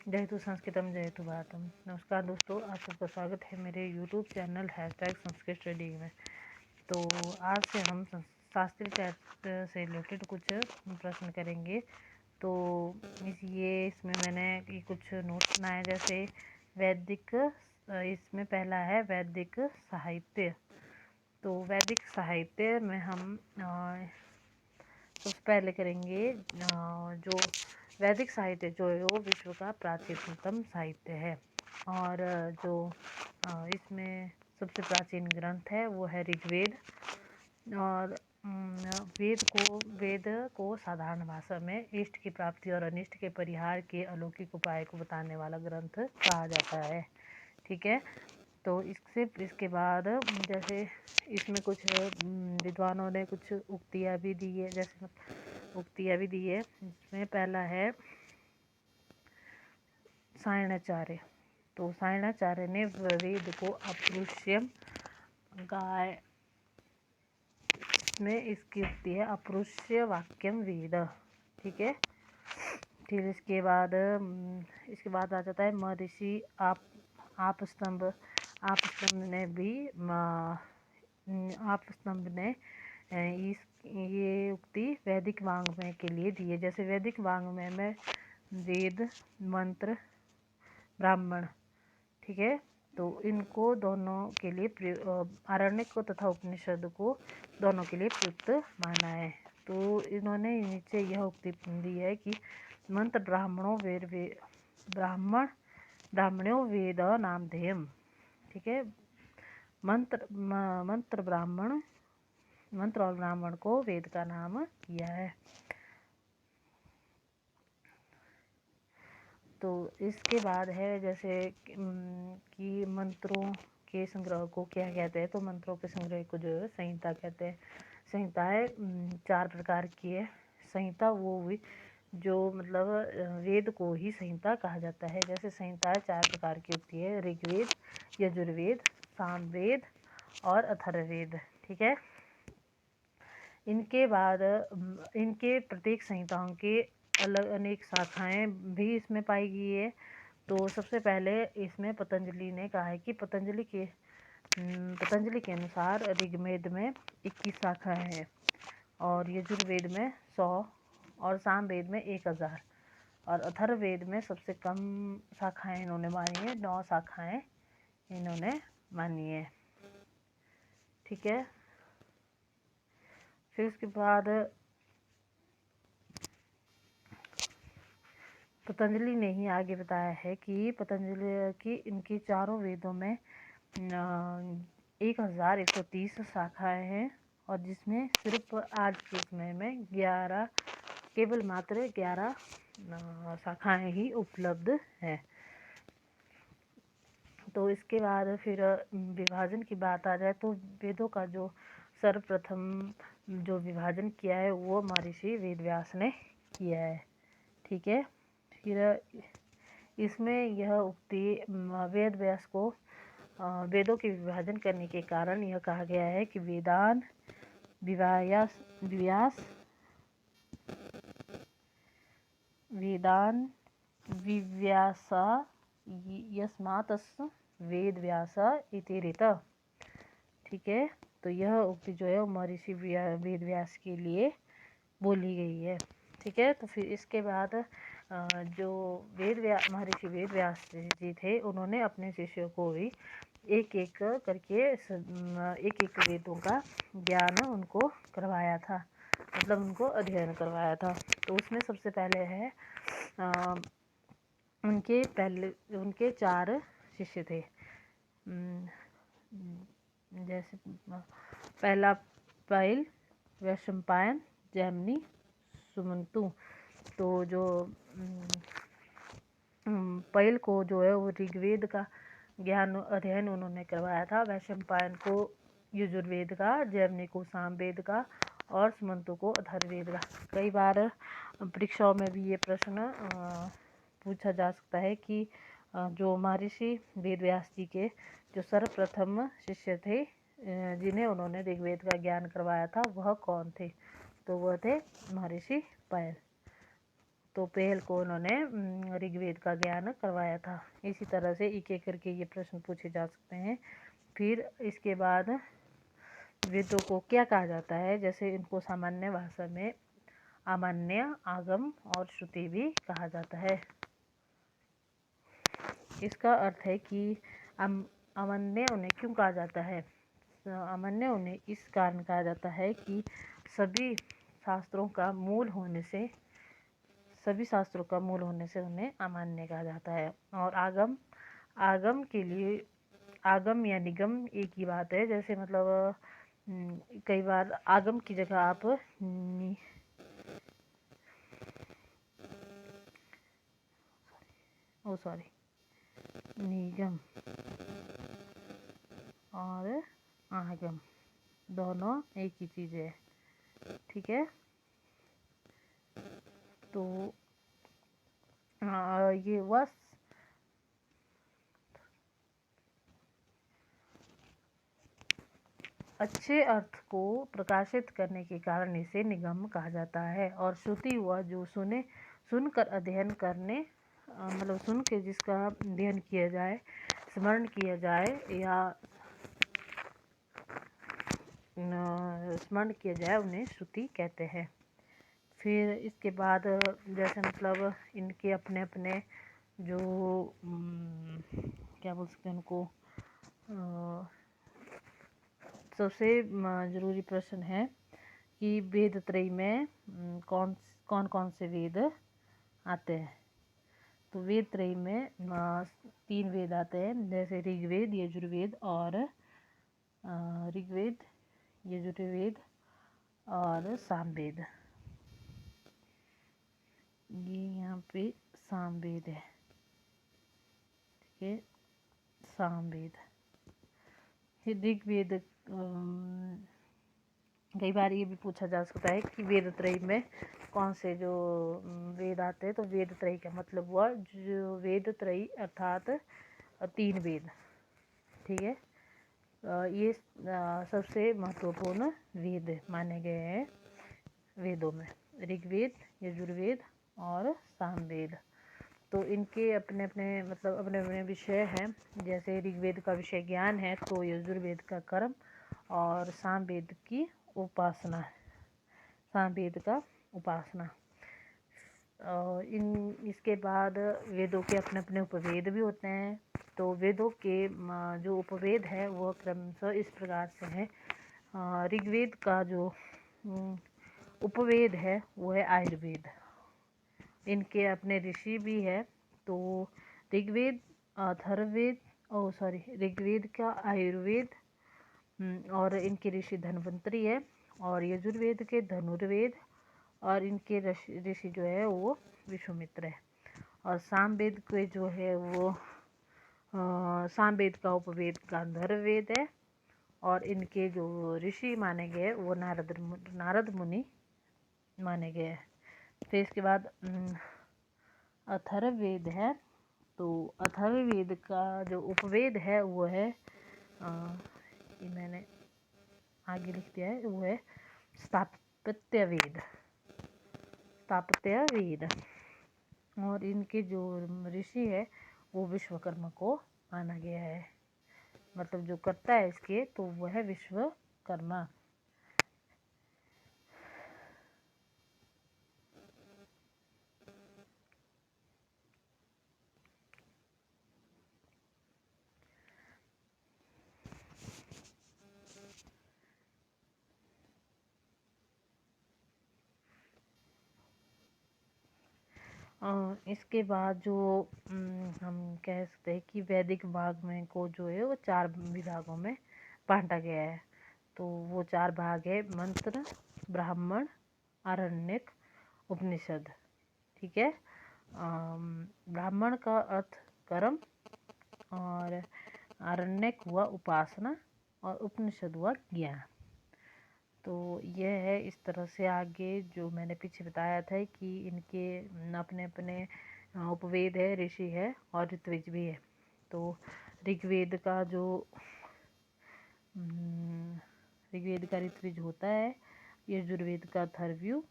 जयतु संस्कृतम जयतु भारतम। नमस्कार दोस्तों, आप सबका स्वागत है मेरे यूट्यूब चैनल #संस्कृत स्टडी में। तो आज से हम शास्त्रीय चैप्टर से रिलेटेड कुछ प्रश्न करेंगे। तो इसमें मैंने कुछ नोट्स बनाए, जैसे वैदिक, इसमें पहला है वैदिक साहित्य। तो वैदिक साहित्य में हम सबसे पहले करेंगे जो वैदिक साहित्य जो है वो विश्व का प्राचीनतम साहित्य है। और जो इसमें सबसे प्राचीन ग्रंथ है वो है ऋग्वेद। और वेद को साधारण भाषा में इष्ट की प्राप्ति और अनिष्ट के परिहार के अलौकिक उपाय को बताने वाला ग्रंथ कहा जाता है। ठीक है। तो इसके बाद जैसे इसमें कुछ विद्वानों ने कुछ उक्तियाँ भी दी है, इसमें पहला है सायणाचार्य। तो सायणाचार्य ने वेद को अपरुष्यम गाय में इसकी उक्ति है अपरुष्य वाक्यम वेद। ठीक है। फिर इसके बाद आ जाता है महर्षि आपस्तंभ ने ये उक्ति वैदिक वाङ्मय के लिए दी है। जैसे वैदिक वाङ्मय में वेद, मंत्र, ब्राह्मण, ठीक है, तो इनको दोनों के लिए आरण्यक को तथा उपनिषद को दोनों के लिए प्रयुक्त माना है। तो इन्होंने नीचे यह उक्ति दी है कि मंत्र ब्राह्मणो वेद नामधेयम्। ठीक है। मंत्र और ब्राह्मण को वेद का नाम किया है। तो इसके बाद है जैसे कि मंत्रों के संग्रह को क्या कहते हैं। तो मंत्रों के संग्रह को जो है संहिता कहते हैं। संहिताएँ 4 प्रकार की है। संहिता वो हुई जो मतलब वेद को ही संहिता कहा जाता है। जैसे संहिताएँ 4 प्रकार की होती है: ऋग्वेद, यजुर्वेद, सामवेद और अथर्ववेद। ठीक है। इनके बाद इनके प्रत्येक संहिताओं के अलग अनेक शाखाएं भी इसमें पाई गई है। तो सबसे पहले इसमें पतंजलि ने कहा है कि पतंजलि के अनुसार ऋग्वेद में 21 शाखाएं हैं, और यजुर्वेद में 100, और सामवेद में 1000, और अथर्ववेद में सबसे कम शाखाएं इन्होंने मानी है, 9 शाखाएं इन्होंने मानी है। ठीक है। फिर उसके बाद पतंजलि ने ही आगे बताया है कि पतंजलि की इनकी चारों वेदों में 1130 शाखाएं हैं, और जिसमें सिर्फ आज के समय में केवल मात्र 11 शाखाएं ही उपलब्ध हैं। तो इसके बाद फिर विभाजन की बात आ जाए तो वेदों का जो सर्वप्रथम जो विभाजन किया है वो महर्षि वेदव्यास ने किया है। ठीक है। फिर इसमें यह उक्ति वेदव्यास को वेदों के विभाजन करने के कारण यह कहा गया है कि वेदान विव्यासा यस्मात् वेदव्यास इति ऋतः। ठीक है। तो यह उक्ति जो है महर्षि वेदव्यास के लिए बोली गई है। ठीक है। तो फिर इसके बाद जो महर्षि वेदव्यास जी थे, उन्होंने अपने शिष्यों को भी एक एक करके वेदों का ज्ञान उनको करवाया था, मतलब उनको अध्ययन करवाया था। तो उसमें सबसे पहले है उनके 4 शिष्य थे। जैसे पहला पैल, वैशंपायन, जैमिनी, सुमंतु। तो जो पैल को जो है वो ऋग्वेद का ज्ञान अध्ययन उन्होंने करवाया था, वैशंपायन को यजुर्वेद का, जैमिनी को सामवेद का, और सुमंतु को अथर्ववेद का। कई बार परीक्षाओं में भी ये प्रश्न पूछा जा सकता है कि जो महर्षि वेदव्यास जी के जो सर्वप्रथम शिष्य थे, जिन्हें उन्होंने ऋग्वेद का ज्ञान करवाया था, वह कौन थे। तो वह थे महर्षि पैल। तो पहल को उन्होंने ऋग्वेद का ज्ञान करवाया था। इसी तरह से एक एक करके ये प्रश्न पूछे जा सकते हैं। फिर इसके बाद वेदों को क्या कहा जाता है, जैसे इनको सामान्य भाषा में अमान्य, आगम और श्रुति भी कहा जाता है। इसका अर्थ है कि अमान्य उन्हें क्यों कहा जाता है। अमान्य उन्हें इस कारण कहा जाता है कि सभी शास्त्रों का मूल होने से उन्हें अमान्य कहा जाता है। और आगम के लिए आगम या निगम एक ही बात है। जैसे मतलब कई बार आगम की जगह आप निगम और आगम दोनों एक ही चीज़ है, ठीक है। तो ये हुआ अच्छे अर्थ को प्रकाशित करने के कारण इसे निगम कहा जाता है। और श्रुति हुआ जो सुनकर अध्ययन करने मतलब सुन के जिसका अध्ययन किया जाए, स्मरण किया जाए या स्मरण किया जाए, उन्हें श्रुति कहते हैं। फिर इसके बाद जैसे मतलब इनके अपने अपने जो क्या बोल सकते हैं उनको, सबसे ज़रूरी प्रश्न है कि वेद त्रयी में कौन कौन से वेद आते हैं। तो वेद त्रयी में 3 वेद आते हैं, जैसे ऋग्वेद, यजुर्वेद और सामवेद। ये यहाँ पे सामवेद है, ठीक है, सामवेद। ऋग्वेद कई बार ये भी पूछा जा सकता है कि वेद त्रयी में कौन से जो वेद आते हैं। तो वेद त्रयी का मतलब हुआ जो वेद त्रयी अर्थात 3 वेद, ठीक है। ये सबसे महत्वपूर्ण वेद माने गए हैं वेदों में, ऋग्वेद, यजुर्वेद और सामवेद। तो इनके अपने अपने मतलब अपने अपने विषय हैं। जैसे ऋग्वेद का विषय ज्ञान है, तो यजुर्वेद का कर्म और सामवेद का उपासना। इसके बाद वेदों के अपने अपने उपवेद भी होते हैं। तो वेदों के जो उपवेद है वह क्रमशः इस प्रकार से है। ऋग्वेद का जो उपवेद है वो है आयुर्वेद। इनके अपने ऋषि भी है। तो ऋग्वेद ऋग्वेद का आयुर्वेद और इनके ऋषि धन्वंतरी है। और यजुर्वेद के धनुर्वेद और इनके ऋषि जो है वो विश्वामित्र है। और सामवेद के जो है वो सामवेद का उपवेद गांधर्ववेद है। और इनके जो ऋषि माने गए वो नारद मुनि माने गए हैं। फिर इसके बाद अथर्ववेद है। तो अथर्ववेद का जो उपवेद है वो है ये मैंने आगे लिख दिया है, वो है स्थापत्यवेद। और इनके जो ऋषि है वो विश्वकर्मा को माना गया है। मतलब जो करता है इसके तो वह है विश्वकर्मा। इसके बाद जो हम कह सकते हैं कि वैदिक भाग में को जो है वो 4 विभागों में बांटा गया है। तो वो 4 भाग है मंत्र, ब्राह्मण, आरण्यक, उपनिषद, ठीक है। ब्राह्मण का अर्थ कर्म और आरण्यक हुआ उपासना और उपनिषद हुआ ज्ञान। तो यह है इस तरह से आगे जो मैंने पीछे बताया था कि इनके अपने अपने उपवेद है, ऋषि है और ऋत्विज भी है। तो ऋग्वेद का ऋत्विज होता है, यजुर्वेद का अथर्वयु,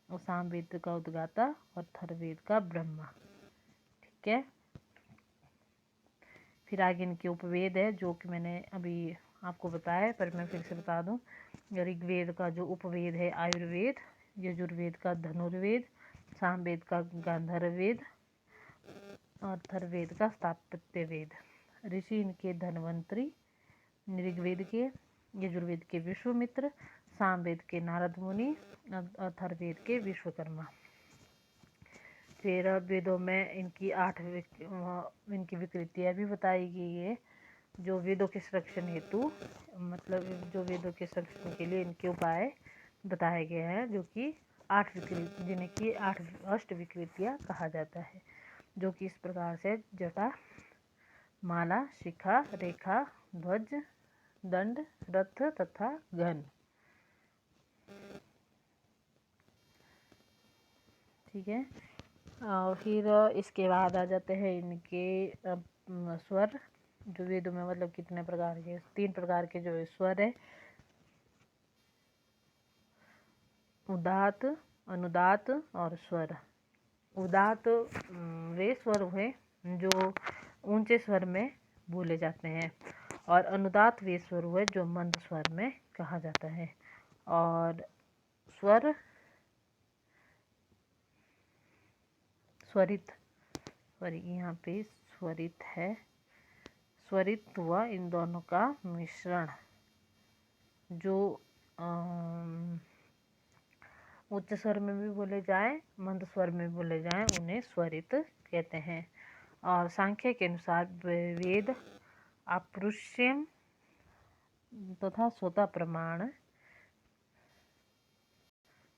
और सामवेद का उद्गाता और अथर्ववेद का ब्रह्मा। ठीक है। फिर आगे इनके उपवेद है जो कि मैंने अभी आपको बताया, पर मैं फिर से बता दूं। ऋग्वेद का जो उपवेद है आयुर्वेद, यजुर्वेद का धनुर्वेद, सामवेद का गांधर्ववेद और अथर्ववेद का स्थापत्य वेद। ऋषि इनके धन्वंतरी, ऋग्वेद के, यजुर्वेद के विश्वामित्र, सामवेद के नारद मुनि, अथर्ववेद के विश्वकर्मा। फिर वेदों में इनकी 8 इनकी विकृतियाँ भी बताई गई है, जो वेदों के संरक्षण हेतु, मतलब जो वेदों के संरक्षण के लिए इनके उपाय बताए गए हैं, जो कि 8 विकृति, जिन्हें कि 8 अष्ट विकृतियाँ कहा जाता है, जो कि इस प्रकार से जटा, माला, शिखा, रेखा, ध्वज, दंड, रथ तथा घन। ठीक है। और फिर इसके बाद आ जाते हैं इनके स्वर, जो वेदों में मतलब कितने प्रकार के, 3 प्रकार के जो स्वर है, उदात्त, अनुदात्त और स्वर। उदात्त वे स्वर हुए जो ऊंचे स्वर में बोले जाते हैं, और अनुदात्त वे स्वर हुए जो मंद स्वर में कहा जाता है। और स्वर स्वरित, सॉरी यहाँ पे स्वरित है, स्वरित हुआ इन दोनों का मिश्रण। जो उच्च स्वर में भी बोले जाएं, मंद स्वर में बोले जाएं, उन्हें स्वरित कहते हैं। और सांख्य के अनुसार वेद अपृश्यम तथा स्वतः प्रमाण,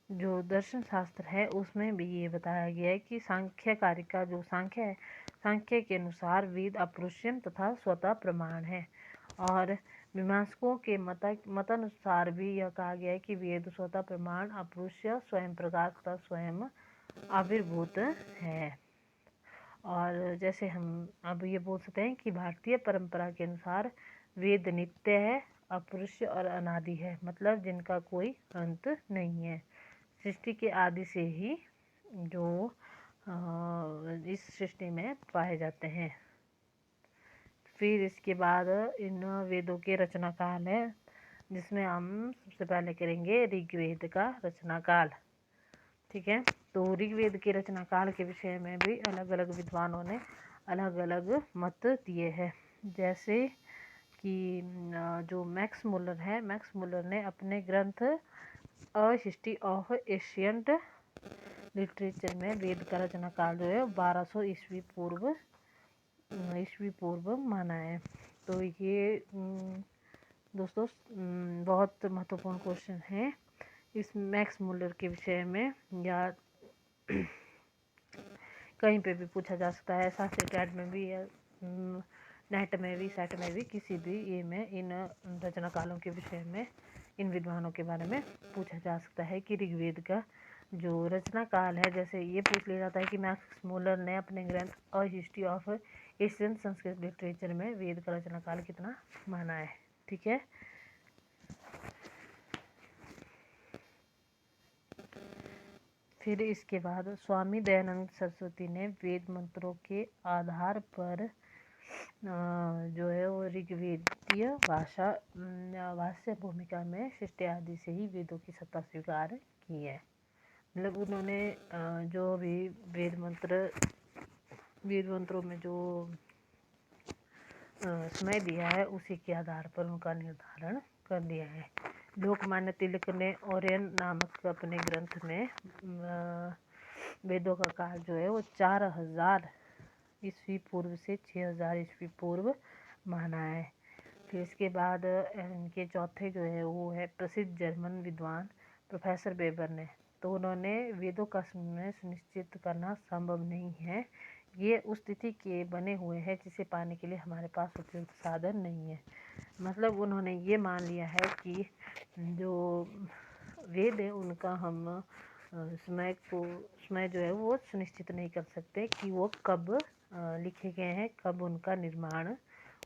जो दर्शन शास्त्र है उसमें भी ये बताया गया है कि सांख्य कारिका जो सांख्य है, सांख्य के अनुसार वेद अपृश्यम तथा स्वतः प्रमाण है। और मीमांसकों के मतानुसार भी यह कहा गया है कि वेद स्वतः प्रमाण, अपृश्य, स्वयं प्रकाश तथा स्वयं आविर्भूत है। और जैसे हम अब ये बोल सकते हैं कि भारतीय परंपरा के अनुसार वेद नित्य है, अपृश्य और अनादि है, मतलब जिनका कोई अंत नहीं है। सृष्टि के आदि से ही जो इस सृष्टि में पाए जाते हैं। फिर इसके बाद इन वेदों के रचना काल है, जिसमें हम सबसे पहले करेंगे ऋग्वेद का रचना काल। ठीक है। तो ऋग्वेद के रचना काल के विषय में भी अलग अलग विद्वानों ने अलग अलग मत दिए हैं। जैसे कि जो मैक्स मुलर है, मैक्स मुलर ने अपने ग्रंथ a history of ancient literature में वेद का रचना काल जो है 1200 ईस्वी पूर्व माना है। तो ये दोस्तों बहुत महत्वपूर्ण क्वेश्चन है इस मैक्स मुलर के विषय में, या कहीं पे भी पूछा जा सकता है, शास्त्री टैट में भी या नेट में भी, सेट में भी, किसी भी ये में इन रचना कालों के विषय में इन विद्वानों के बारे में पूछा जा सकता है कि ऋग्वेद का जो रचना काल है, जैसे ये पूछ लिया जाता है कि मैक्स मुलर ने अपने ग्रंथ a history of Asian Sanskrit literature में वेद का रचना काल कितना माना है। ठीक है। फिर इसके बाद स्वामी दयानंद सरस्वती ने वेद मंत्रों के आधार पर जो है वो ऋग्वेदीय भाष्य भूमिका में सृष्टि आदि से ही वेदों की सत्ता स्वीकार की है। मतलब उन्होंने जो भी वेद मंत्रों में जो समय दिया है उसी के आधार पर उनका निर्धारण कर दिया है। लोकमान्य तिलक ने ओरियन नामक अपने ग्रंथ में वेदों का काल जो है वो 4000 ईस्वी पूर्व से 6000 ईस्वी पूर्व माना है। फिर इसके बाद इनके चौथे जो है वो है प्रसिद्ध जर्मन विद्वान प्रोफेसर वेबर ने। तो उन्होंने वेदों का समय सुनिश्चित करना संभव नहीं है, ये उस तिथि के बने हुए हैं जिसे पाने के लिए हमारे पास उपयुक्त साधन नहीं है। मतलब उन्होंने ये मान लिया है कि जो वेद है उनका हम समय जो है वो सुनिश्चित नहीं कर सकते कि वो कब लिखे गए हैं, कब उनका निर्माण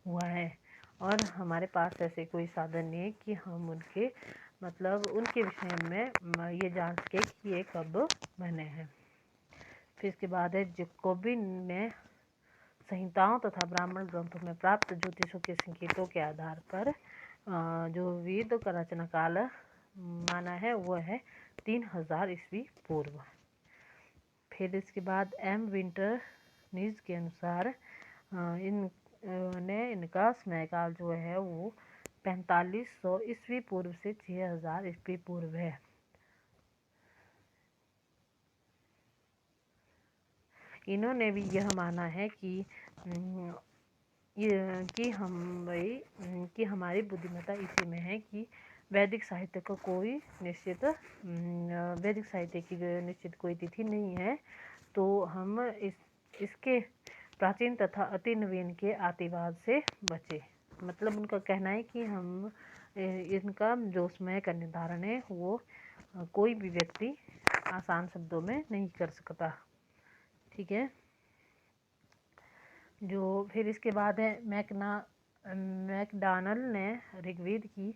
हुआ है, और हमारे पास ऐसे कोई साधन नहीं है कि हम उनके मतलब उनके विषय में ये जान सके कि ये कब बने हैं। फिर इसके बाद है जैकोबिन ने संहिताओं तथा ब्राह्मण ग्रंथों में प्राप्त ज्योतिषों के संकेतों के आधार पर जो वेद का रचना काल माना है वो है 3000 ईस्वी पूर्व। फिर इसके बाद एम विंटर न्यूज के अनुसार इनका समय काल जो है वो 4500 ईस्वी पूर्व से 6000 ईस्वी पूर्व है। इन्होंने भी यह माना है कि हमारी बुद्धिमत्ता इसी में है कि वैदिक साहित्य का कोई निश्चित वैदिक साहित्य की निश्चित कोई तिथि नहीं है, तो हम इसके प्राचीन तथा अति नवीन के आतिवाद से बचे। मतलब उनका कहना है कि हम इनका जो समय का निर्धारण है वो कोई भी व्यक्ति आसान शब्दों में नहीं कर सकता। ठीक है। जो फिर इसके बाद है मैकडॉनल ने ऋग्वेद की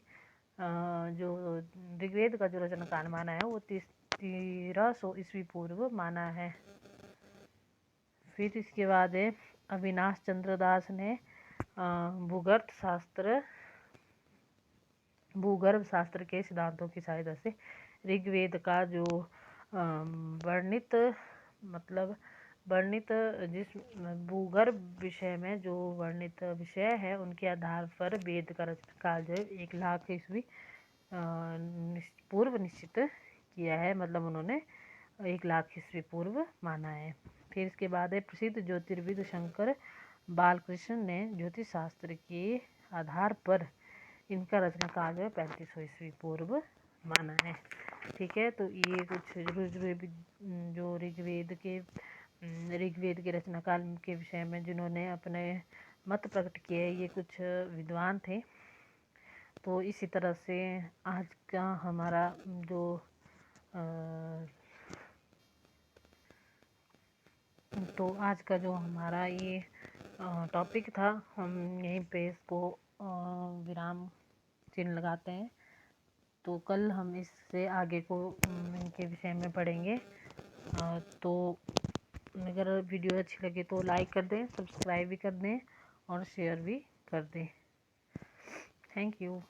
जो ऋग्वेद का जो रचना काल माना है वो 1300 ईस्वी पूर्व माना है। फिर इसके बाद है अविनाश चंद्र दास ने भूगर्भ शास्त्र के सिद्धांतों की सहायता से ऋग्वेद का जो वर्णित जिस भूगर्भ विषय में जो वर्णित विषय है उनके आधार पर वेद का रचना काल जो 1,00,000 ईस्वी पूर्व निश्चित किया है। मतलब उन्होंने 1,00,000 ईस्वी पूर्व माना है। फिर इसके बाद है प्रसिद्ध ज्योतिर्विद शंकर बालकृष्ण ने ज्योतिष शास्त्र के आधार पर इनका रचना काल जो 3500 ईस्वी पूर्व माना है। ठीक है। तो ये कुछ जो ऋग्वेद के रचना काल के विषय में जिन्होंने अपने मत प्रकट किए ये कुछ विद्वान थे। तो इसी तरह से आज का हमारा जो ये टॉपिक था हम यहीं पे इसको विराम चिन्ह लगाते हैं। तो कल हम इससे आगे को इनके विषय में पढ़ेंगे। तो अगर वीडियो अच्छी लगे तो लाइक कर दें, सब्सक्राइब भी कर दें और शेयर भी कर दें। Thank you.